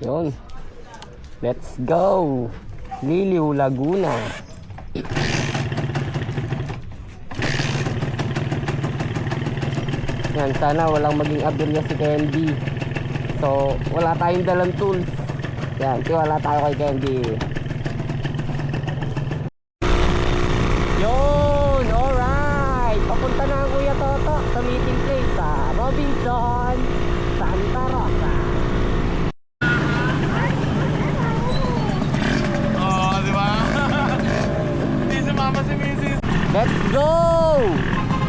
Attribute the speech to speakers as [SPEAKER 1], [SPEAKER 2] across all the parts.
[SPEAKER 1] Yun. Let's go. Liliw, Laguna. Yan, sana walang maging aberya si Candy. So, wala tayong dalang tools. Yan, wala tayo kay Candy. Yun, alright. Papunta na ang Kuya Toto sa meeting place sa Robinson, Santa Rosa.
[SPEAKER 2] Oo, di ba? Hindi sumama si Mrs.
[SPEAKER 1] Let's go!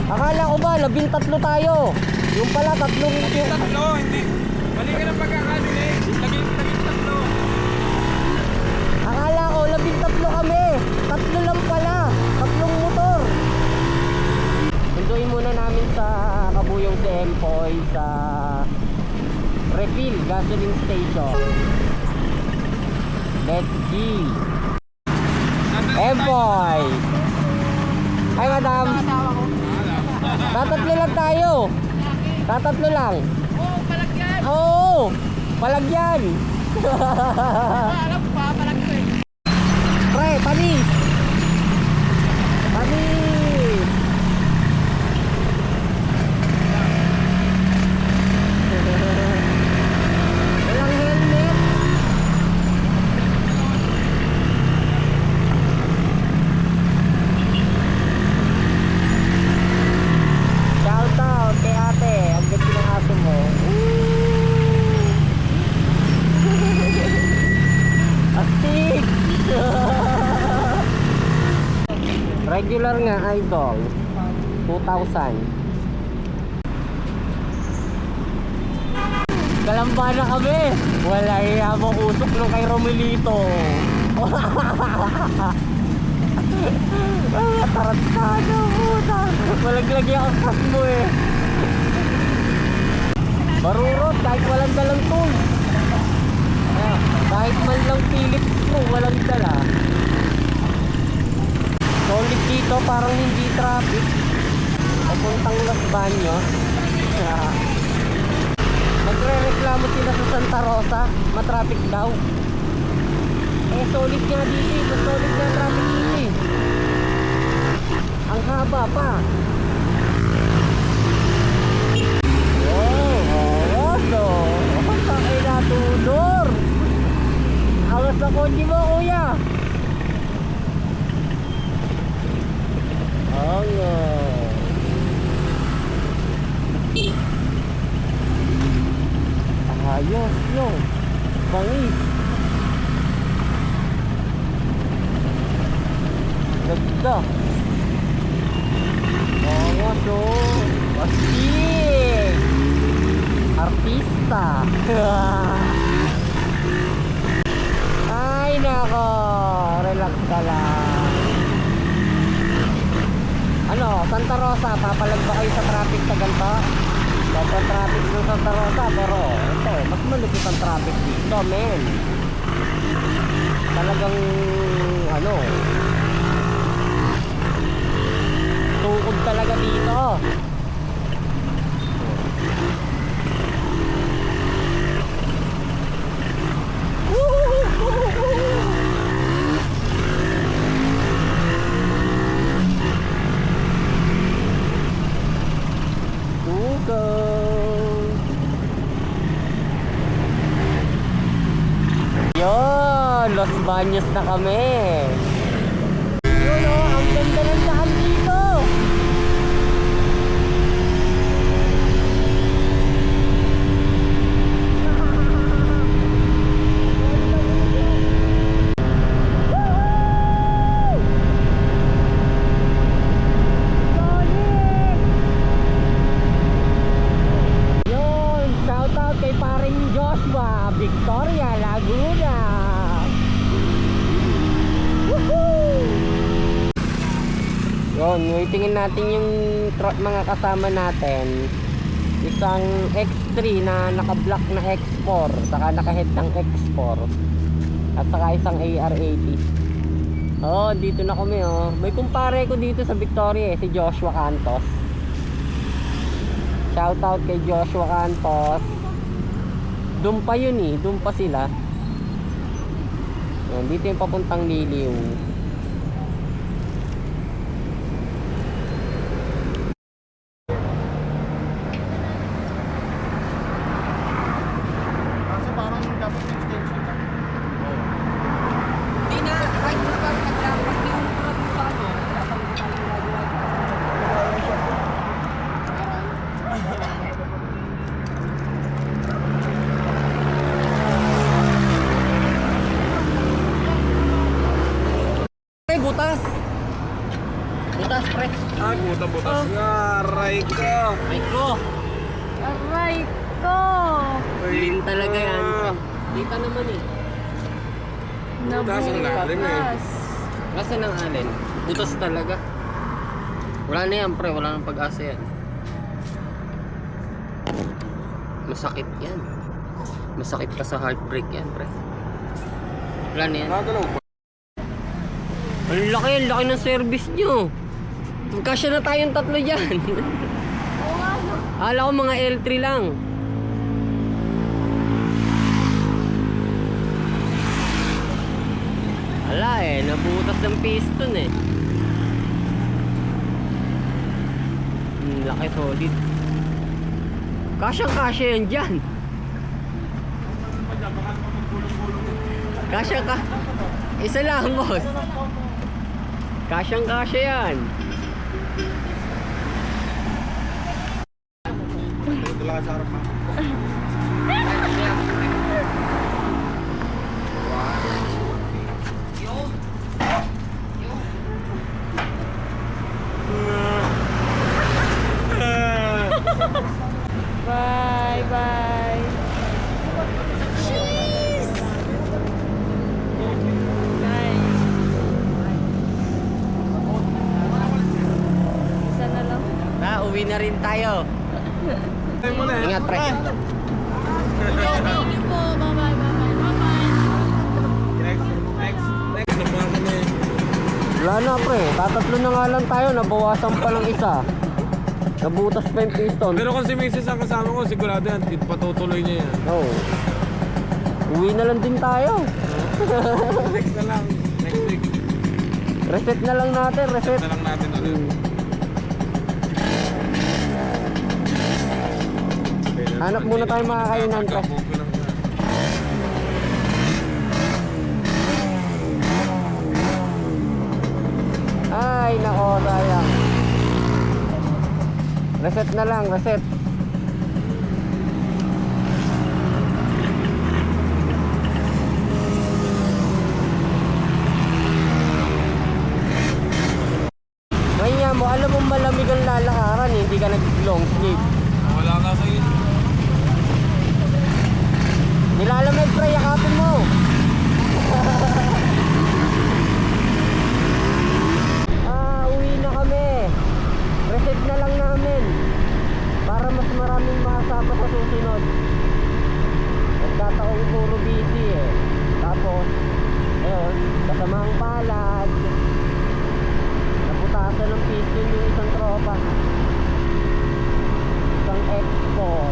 [SPEAKER 1] Akala ko ba, 13 tayo. Yung pala, 3
[SPEAKER 2] Tatlo, hindi. Mali ka ng pagkakalili. Laging tatlo.
[SPEAKER 1] Akala ko, 13 kami. 3 lang pala. 3 motor. Sunduin muna namin sa Kabuyong si Empoy sa refill gasoline station. Let's go. Empoy. Hi, madam. Tatatlo lang tayo. Tatatlo lang.
[SPEAKER 3] Oo, palagyan.
[SPEAKER 1] Oo, palagyan.
[SPEAKER 3] Alam pa, palagyan.
[SPEAKER 1] Pre, panis. Panis. Walang helmet. Shout out kay ate. Ang ganda ng aso mo. Astig. Regular nga idol 2,000. Kalamba na kami. Wala hiyabang usok nung kay Romelito. Tarantado puta. Malaglagi ang kas mo eh. Barurot kahit walang dalang tool. Kahit man lang Philips mo walang dala. Solid dito, parang hindi traffic. Papuntang Los Baños. Nagre-reklamo sila sa Santa Rosa, matraffic daw. Eh solid nga dito eh, mas solid nga traffic dito eh. Ang haba pa. Wow, oso. Sakay na tudor. Alas na kondyo mo kuya. Ayos yung bangis. Ganda. Ayos yung astig. Artista. Ay nako, relax ka lang. Ano, Santa Rosa, papalag ba kayo sa traffic sa ganito? Sobrang traffic ng Santa Rosa, pero ito, mas malupit ang traffic dito, men. Talagang, ano, tukod talaga dito. Yun, Los Baños na kami. Yun o, ang ganda ng daan dito. Yun, shout out kay paring Joshua, Victoria, Laguna. Yun, waitingin natin yung mga kasama natin. Isang X3 na naka-block na X4, saka naka-head ng X4, at saka isang AR80. Oh, dito na kami oh. May kumpare ko dito sa Victoria eh, si Joshua Cantos. Shout out kay Joshua Cantos. Doon pa yun eh, doon pa sila. Yan, dito yung papuntang Liliw.
[SPEAKER 3] Kaso parang dapat yung extension lang.
[SPEAKER 1] Hindi na, right mo pa pagdapat yung front sa ano. Butas. Butas, pre.
[SPEAKER 2] Ah, butas nga. Aray ko.
[SPEAKER 1] Micro.
[SPEAKER 4] Aray ko!
[SPEAKER 1] Lin talaga yan. Dito naman eh.
[SPEAKER 2] Butas ang lalim eh.
[SPEAKER 1] Kasi ng alin, butas talaga. Wala na yan, pre. Wala nang pag-asa yan. Masakit yan. Masakit ka sa heartbreak yan, pre. Wala na yan.
[SPEAKER 2] Nagalaw pa.
[SPEAKER 1] Ang laki ng service nyo. Kasya na tayong tatlo dyan.
[SPEAKER 4] Oo nga, no?
[SPEAKER 1] Akala ko mga L3 lang. Wala eh, nabutas ng piston eh. Laki solid. Kasyang-kasya yan dyan. Kasya ka. Isa lang, boss. Kasyang-kasya yan.
[SPEAKER 2] Ito lang sa harap ha.
[SPEAKER 4] Bye, bye. Cheese! Nice. Isa na lang.
[SPEAKER 1] Uwi na rin tayo.
[SPEAKER 2] Tayo mo na eh.
[SPEAKER 1] Ingat, pre.
[SPEAKER 4] Thank you po. Bye-bye, bye-bye, bye-bye.
[SPEAKER 2] Next. Ano ba kami?
[SPEAKER 1] Wala na, pre. Tatatlo na nga lang tayo. Nabawasan pa ng isa. Nabutas pa yung piston.
[SPEAKER 2] Pero kung si Mrs. ang kasama ko, sigurado yan. Patutuloy niya yan.
[SPEAKER 1] Oo. Uwi na lang din tayo.
[SPEAKER 2] Next na lang. Next week.
[SPEAKER 1] Reset na lang natin. Reset.
[SPEAKER 2] Na lang natin ulit.
[SPEAKER 1] Hanap muna tayo mga kainan, pre.
[SPEAKER 2] Pagkabuko lang yan.
[SPEAKER 1] Ay, nako, sayang. Reset na lang, reset. Ngayon mo, alam mo malamig ang lalakaran eh. Hindi ka nag-long sleeve.
[SPEAKER 2] Wala ka sa iyo.
[SPEAKER 1] Nilalamig, pre, yakapin mo. Uwi na kami. Reset na lang namin para mas maraming makasama sa susunod. Nagkataong puro busy eh. Tapos, ayun, kasamang palad. Naputasan ng piston yung isang tropa. Isang X4.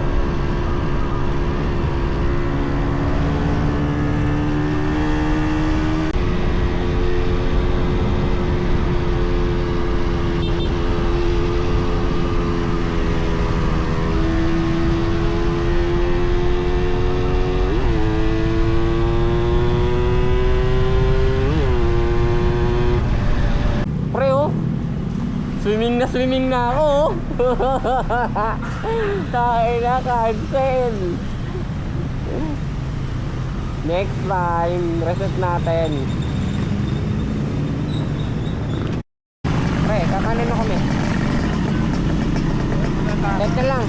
[SPEAKER 1] Pre, oh. Swimming na ako. Oh. Tayo na, cancel. Next time, reset natin. Pre, kakanin na kami. Teka lang.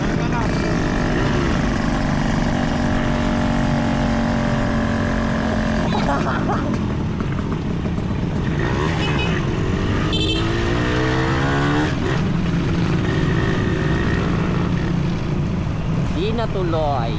[SPEAKER 1] Di natuloy.